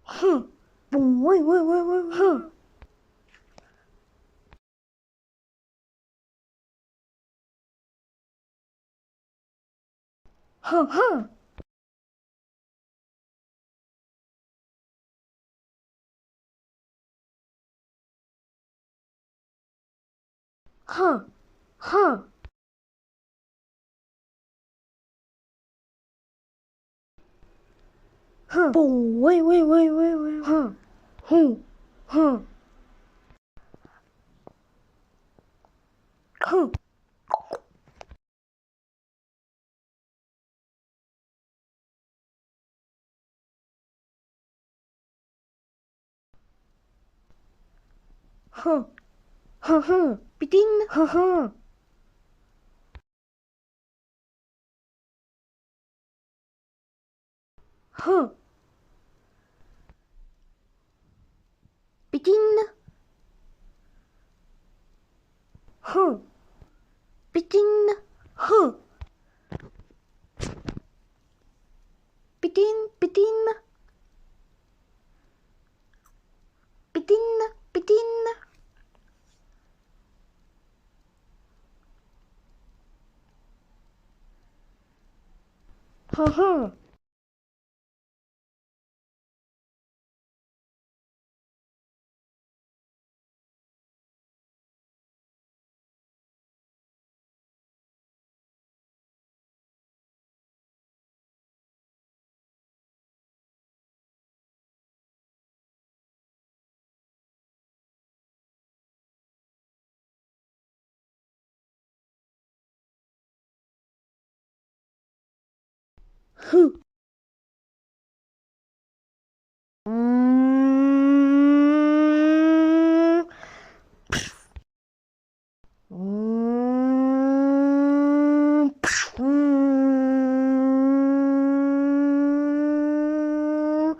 哼，不喂，哼，哼哼，哼哼，哼，不喂，哼，哼哼，哼，哼，哼哼，必定，哼哼，哼，必定，哼，必定，哼，必定，必定，必定，必定，哼哼，哼，嗯，嗯，嗯，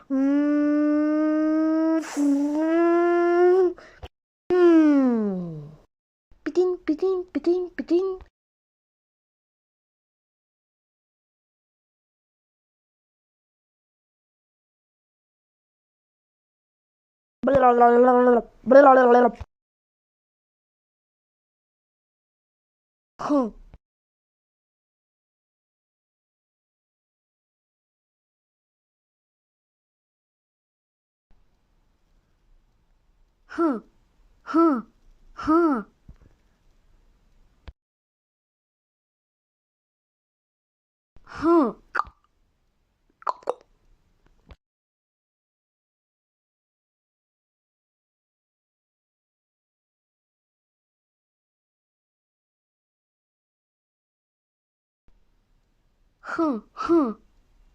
嗯，嗯，必定，必定，必定，必定。哼，哼，哼，哼，哼，哼，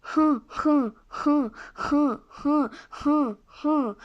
哼，哼，哼，哼，哼，哼，哼，哼。